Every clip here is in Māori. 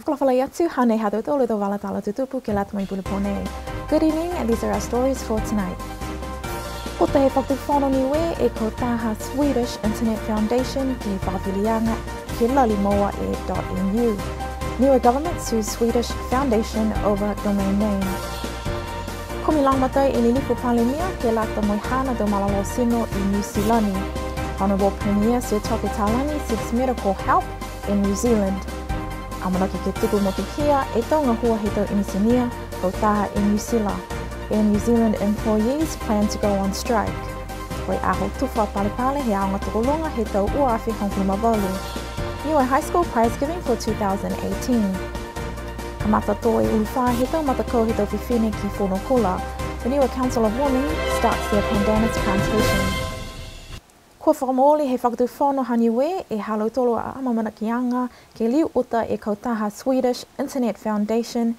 Whakalawhala atu, hane hado tolu do walatala tutupu ke lata mai pone. Good evening, and these are our stories for tonight. O te he whakawhono niwe e ko taha Swedish Internet Foundation ki whakawhilianga ki Lalimoa .nu. Niue government sues Swedish Foundation over domain name. Komi langmatai i lilifu palemia ke lata moihana do malalo sino I New Zealand. Honourable Premier Sir Toke Talangi seeks medical help in New Zealand. Amanaki ke tuku mo te kia e taunga hua he tau inisinia ko taha e New Zealand. New Zealand employees plan to go on strike. Koi aho tuwha palepale he aonga tukolonga he tau uawhi Hongkong Mawalu. Niue High School Prize Giving for 2018. Kamata toi uwha he tau matako he tau whiwhine ki Whonokola. The Niue Council of Women starts their pandanus plantation. Kua whakamooli he whakatu whono haniwe e halo tolo a amamanakianga ke liu uta e kautaha Swedish Internet Foundation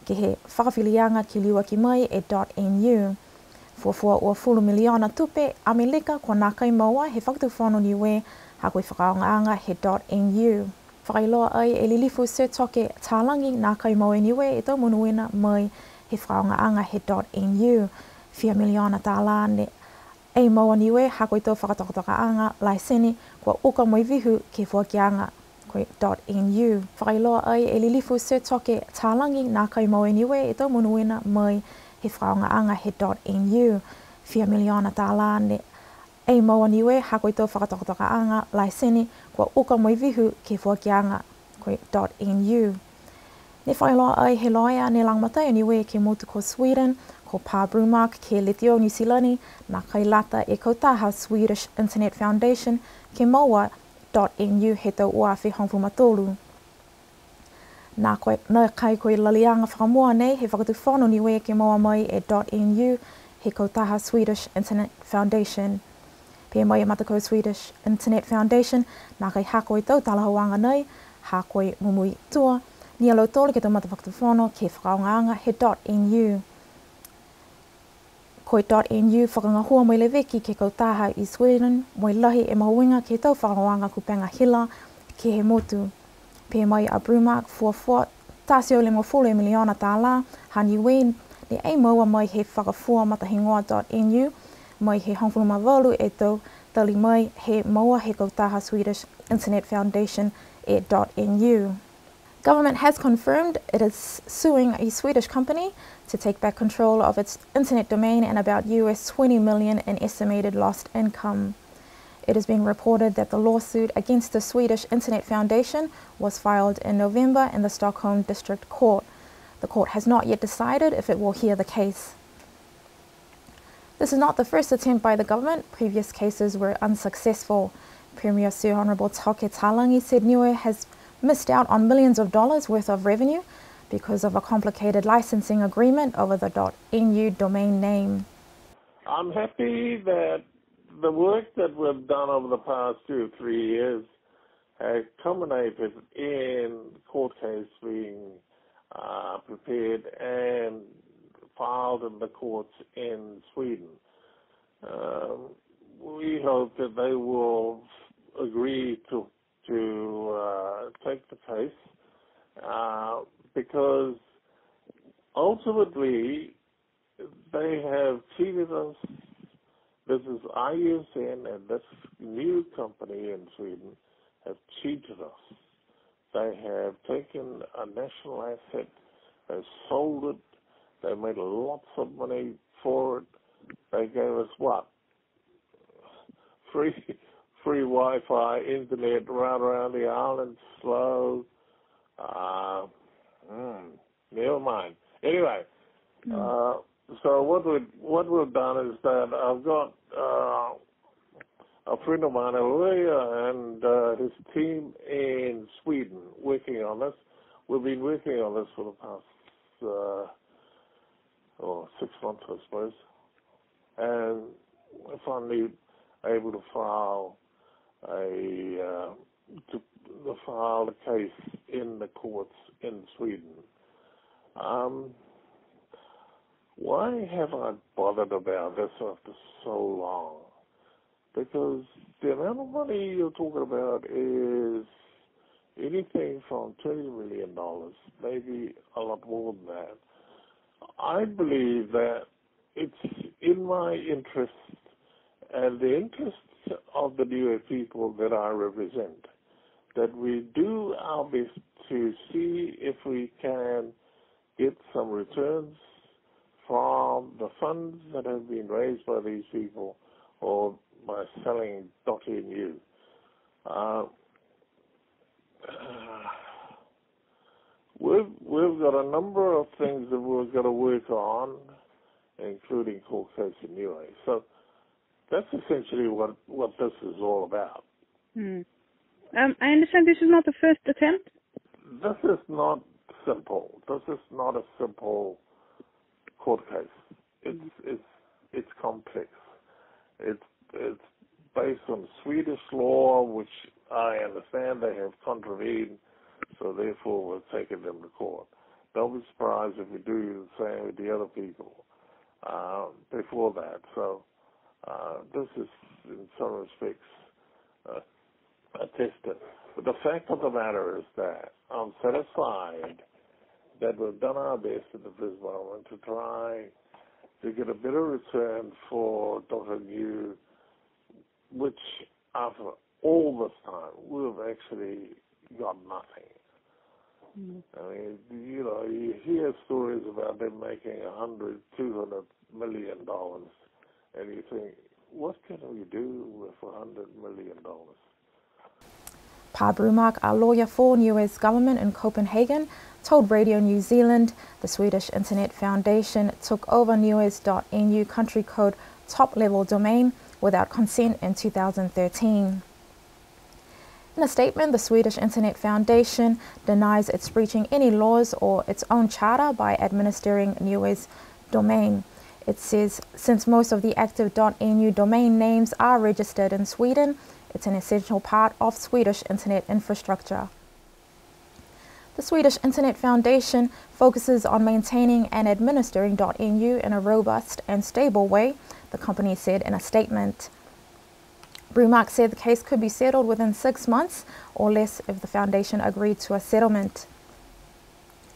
ke he whakawhilianga ki liua ki mai e .nu. Fuafua ua 10 miliona tupe Amerika kua nākai maua he whakatu whono niwe ha koe whakaongaanga he .nu. Whakailoa ai e lilifu Sir Toke Talangi nākai maua niwe e tau munuina mai he whakaongaanga he .nu. 4 miliona tālane e maua niwe ha koe tau whakatokatokaanga laiseni kua uka moi vihu ke fuakianga koe .nu. Whakailoa ai e lilifu Sir Toke Talangi nā kai maua niwe e tau munuina mai he whakaongaanga he .nu. 4 miliona tālane e maua niwe ha koe tau whakatokatokaanga laiseni kua uka moi vihu ke fuakianga koe .nu. Ne whailoa ai he loia ne langmatai niwe ke motu ko Sweden ko Pa Brumark ke Litio New Zealand nā kai lata e kautaha Swedish Internet Foundation ke maua .nu he tau uawhi Hongkong Matolu. Nā kai koe lalianga whakamua nei he whakatu whono niwe ke maua mai e .nu he kautaha Swedish Internet Foundation. Pia mai e matako Swedish Internet Foundation nā kai hako i tau talahawanga nei hako i mumui tua ni alo tōle ke tau mata whakatu whono ke whakaongaanga he .nu. Koe .nu whakangahua mai le veki ke kautaha I Sweden moi lahi e mahuinga ke tau whakaongaanga kupenga hila ke he motu. Pia mai a Brumark fuafua tasio le ngofule miliona tāla hani wen ni ei maua mai he whakafua matahingoa .nu mai he Hongkong Mawalu e tau tali mai he maua he kautaha Swedish Internet Foundation e .nu. Government has confirmed it is suing a Swedish company to take back control of its internet domain and about US 20 million in estimated lost income. It is being reported that the lawsuit against the Swedish Internet Foundation was filed in November in the Stockholm District Court. The court has not yet decided if it will hear the case. This is not the first attempt by the government. Previous cases were unsuccessful. Premier Sir Honourable Toke Talangi said Niue has missed out on millions of dollars worth of revenue because of a complicated licensing agreement over the .nu domain name. I'm happy that the work that we've done over the past 2 or 3 years has culminated in court case being prepared and filed in the courts in Sweden. We hope that they will agree to take the case because ultimately they have cheated us. This is IUCN and this new company in Sweden have cheated us. They have taken a national asset, they sold it, they made lots of money for it. They gave us what? Free Wi-Fi, internet right around the island, slow. Never mind. Anyway, so what we've done is that I've got a friend of mine, a lawyer, and his team in Sweden working on this. We've been working on this for the past 6 months, I suppose, and we're finally able to file a case in the courts in Sweden. Why have I bothered about this after so long? Because the amount of money you're talking about is anything from $20 million, maybe a lot more than that. I believe that it's in my interest and the interests of the Niue people that I represent, that we do our best to see if we can get some returns from the funds that have been raised by these people or by selling .nu. We've got a number of things that we've got to work on, including court case in Niue. So that's essentially what this is all about. I understand this is not the first attempt? This is not simple. This is not a simple court case. It's complex. It's based on Swedish law, which I understand they have contravened, so therefore we're taking them to court. Don't be surprised if we do the same with the other people before that. So this is, in some respects, a tester. But the fact of the matter is that I'm satisfied that we've done our best in the Brisbane moment to try to get a better return for .nu, which after all this time, we've actually got nothing. I mean, you hear stories about them making $100, $200 million, and you think, what can we do with $100 million? Pa Brumark, a lawyer for Niue's government in Copenhagen, told Radio New Zealand the Swedish Internet Foundation took over Niue's .nu country code top-level domain without consent in 2013. In a statement, the Swedish Internet Foundation denies it's breaching any laws or its own charter by administering Niue's domain. It says, since most of the active .nu domain names are registered in Sweden, it's an essential part of Swedish internet infrastructure. The Swedish Internet Foundation focuses on maintaining and administering .nu in a robust and stable way, the company said in a statement. Brumark said the case could be settled within 6 months or less if the foundation agreed to a settlement.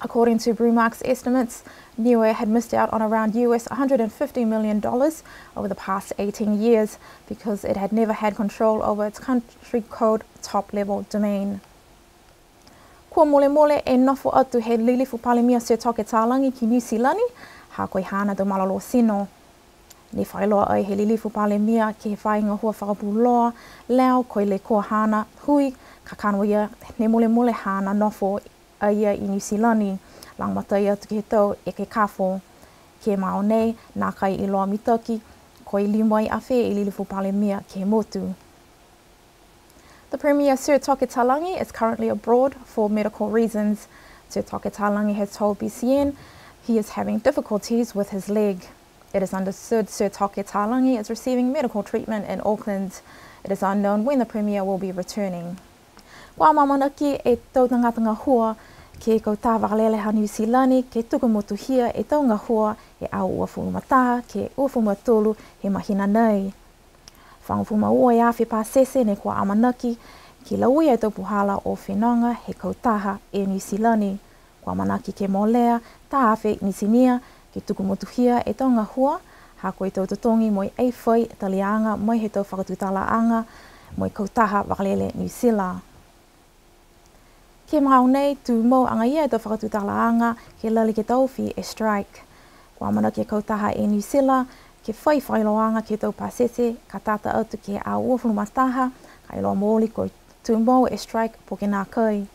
According to Brumark's estimates, Niue had missed out on around US $150 million over the past 18 years because it had never had control over its country code top-level domain. Kua mole mole e nofo atu he lilifu palemia se toke tālangi ki New Zealand, ha koe hana do malalo sino. Ne whailoa ai he lilifu palemia ki he whainga hua whakapuloa, leo koe le kua hana hui, ka kanoia ne mole mole hana nofo a ia I New Zealand, lang matai atu ki he tau e ke kafo. Ke mao nei, nā kai I loa mitaki, koe limai a whē I lilifu palemia ke motu. The Premier Sir Toke Talangi is currently abroad for medical reasons. Sir Toke Talangi has told BCN he is having difficulties with his leg. It is understood Sir Toke Talangi is receiving medical treatment in Auckland. It is unknown when the Premier will be returning. Wa mamanaki e tau tanga hua ke kau tā wakalele ha New Zealand ke tukumotu hia e tau ngā hua e au ua whumata ke ua whumatolu he mahina nei. Whangfuma ua ia whi pāsese ne kua amanaki ki laui e tau puhala o whenanga he kautaha e New Zealand. Kua manaki ke molea tā awhi nisinia ke tukumotuhia e tau ngā hua ha koe tau totongi moi ei whai talianga mai he tau whakatutalaanga moi kautaha wakalele New Zealand. Ke mau nei tu mo anga ia e tau whakatutalaanga ke lali ke tau whi e strike. Kua manaki e kautaha e New Zealand ke whailoanga ke tau pasese, ka tata atu ke a uafunu mataha, ka ilo mōli ko tūmau e strike po ke nā kai.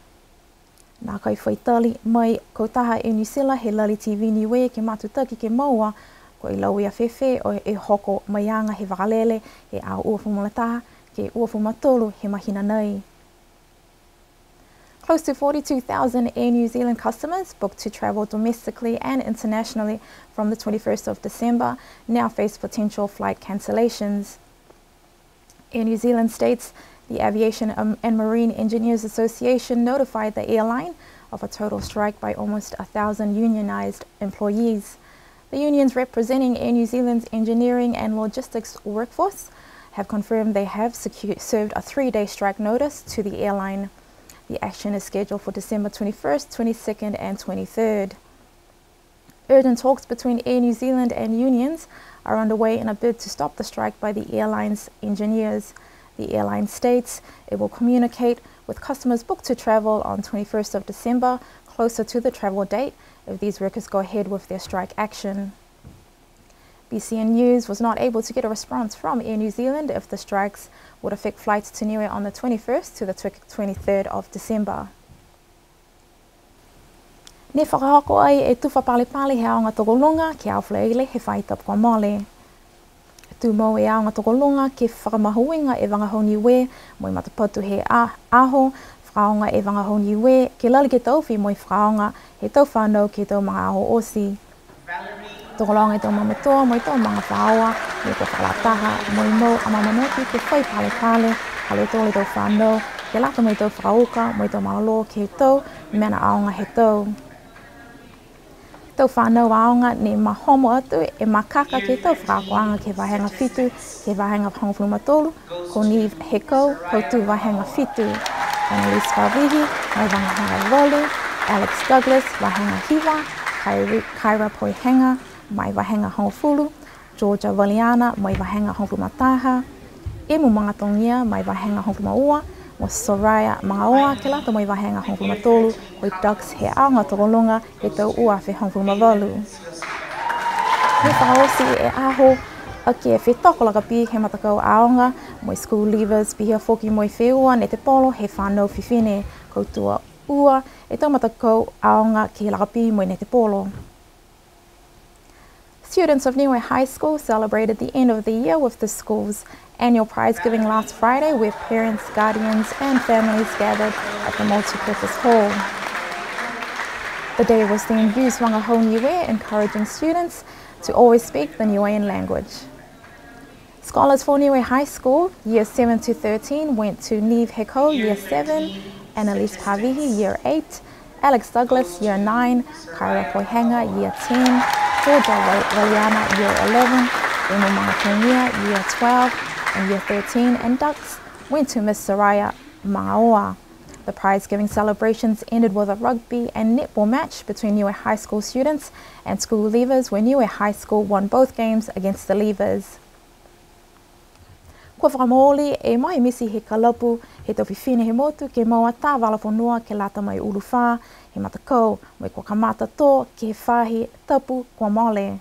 Nā kai whaitali mai kautaha e New Zealand he lali TV Niue ke matutaki ke maua, ko i lau ia whewhe o e hoko mai anga he wakalele he a uafunu mataha, ke uafunu matolu he mahina nei. Close to 42,000 Air New Zealand customers booked to travel domestically and internationally from the 21st of December now face potential flight cancellations. Air New Zealand states the Aviation and Marine Engineers Association notified the airline of a total strike by almost 1,000 unionised employees. The unions representing Air New Zealand's engineering and logistics workforce have confirmed they have served a 3-day strike notice to the airline. The action is scheduled for December 21st, 22nd and 23rd. Urgent talks between Air New Zealand and unions are underway in a bid to stop the strike by the airline's engineers. The airline states it will communicate with customers booked to travel on 21st of December, closer to the travel date, if these workers go ahead with their strike action. BCN News was not able to get a response from Air New Zealand if the strikes would affect flights to Niue on the 21st to the 23rd of December. Ne whakahoko ai e tuwha pale he aonga tokolunga ki Awhalaile he whaitap kwa mole. Tu mo e aonga tokolunga ki whakamahuinga e wangahau Niue mo I matapatu he aho, whakaonga e wangahau Niue ke lali ke tauwhi mo I whakaonga he tau whanau ki tau mga aho osi. Tokolonga I tau mamatoa mo I tau mga whaoa me ko whakalataha mo I mo a mamanoki ke whai pale hale tole tau whanau ke lata mo I tau whakauka mo I tau malolo ke he tau mena aonga he tau. Tau whanau aonga ne mahomo atu e makaka ke tau whakakoanga ke wahenga fitu, ke wahenga whangawhunu matolu, ko Nive Heko, ko tu wahenga fitu. Annalise Kavihi, mai wangahanga Rolu, Alex Douglas, wahenga hiwa, Kyra Poihenga, mai wahenga hongfulu, Georgia Valiana, mai wahenga hongfulu mataha, Emu Mangatongia, mai wahenga hongfulu maua, mo Soraya Mangaoa, ke lata mai wahenga hongfulu matolu, oi Ducks he aonga tokolunga he tau uawhi hongfulu mawalu. He whaosi e aho ake e whetoko lakapi he matakau aonga, moi school leavers pihia foki moi wheua ne te polo he whanau whiwhine koutua ua e tau matakau aonga ki he lakapi moi ne te polo. Students of Niue High School celebrated the end of the year with the school's annual prize giving last Friday, where parents, guardians and families gathered at the multi-purpose hall. The day was themed Use Wangahau Niue, encouraging students to always speak the Niuean language. Scholars for Niue High School, years 7 to 13, went to Nive Heko, year 7, Annalise Pavihi, year 8, Alex Douglas, year 9, Kyra Poihenga, year 10, Georgia Valiana, year 11, Emu Mangatongia, year 12, and year 13, and Ducks went to Miss Soraya Mangaoa. The prize-giving celebrations ended with a rugby and netball match between Niue High School students and school leavers, where Niue High School won both games against the leavers. Kua whakamooli e mai misi he kalapu, he tawhiwhine he motu ke maua tā walafonua ke lata mai uluwha, he matakau, mai kua kamata tō ke he whahi tapu kua mole.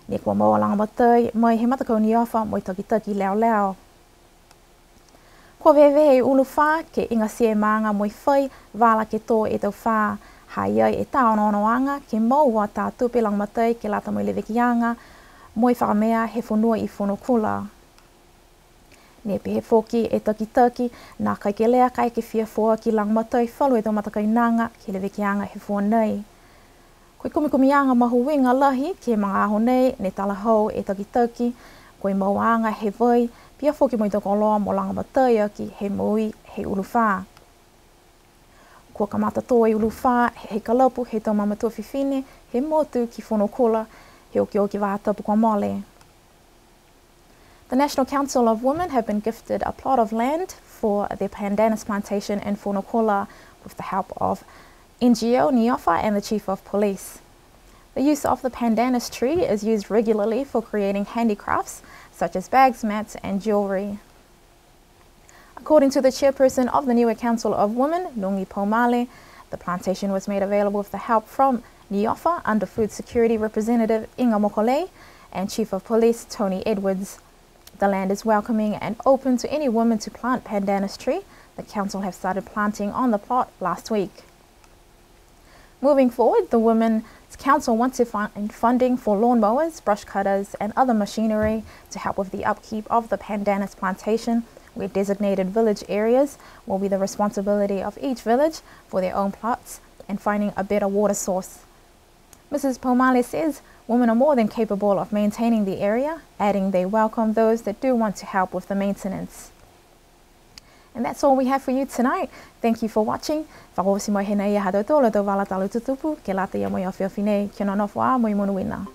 Ne kua maua langa matai, mai he matakau ni awha, moi taki leo leo. Kua wewe e uluwha ke inga sie maanga moi whai, wala ke tō e tau wha, hai e tāonoanga ke maua tā tupe langa matai ke lata moi lewekianga, moi whakamea he whunua I whunukula. Ne pehe foki e taki, nā kai ke lea kai ke whia fua ki lang matai whalu e tau matakai nanga ki lewe ki anga he fua nei. Koe kumikumianga mahu winga lahi ki mga aho nei ne tala hau e taki, koe mauanga he vai, pia foki mo I toko loa mo langa matai aki he mui he uluwha. Kua kamata tō e uluwha he kalapu he tau mamatua whiwhine he motu ki whunukula he oki wātapu kua mole. The National Council of Women have been gifted a plot of land for their pandanus plantation in Whunukula with the help of NGO Niofa and the Chief of Police. The use of the pandanus tree is used regularly for creating handicrafts such as bags, mats and jewellery. According to the chairperson of the Niue Council of Women, Nungi Pomale, the plantation was made available with the help from Niofa under Food Security Representative Inga Mokole and Chief of Police Tony Edwards. The land is welcoming and open to any woman to plant pandanus tree. The council have started planting on the plot last week. Moving forward, the Women's Council wants to find funding for lawnmowers, brush cutters and other machinery to help with the upkeep of the pandanus plantation, where designated village areas will be the responsibility of each village for their own plots and finding a better water source. Mrs. Pomale says women are more than capable of maintaining the area, adding they welcome those that do want to help with the maintenance. And that's all we have for you tonight. Thank you for watching. Whakaosi mai he nei e hado tōla tō wala talu tutupu, ke lata ia mai o whiawhi nei, kia nonofo a mai monuina.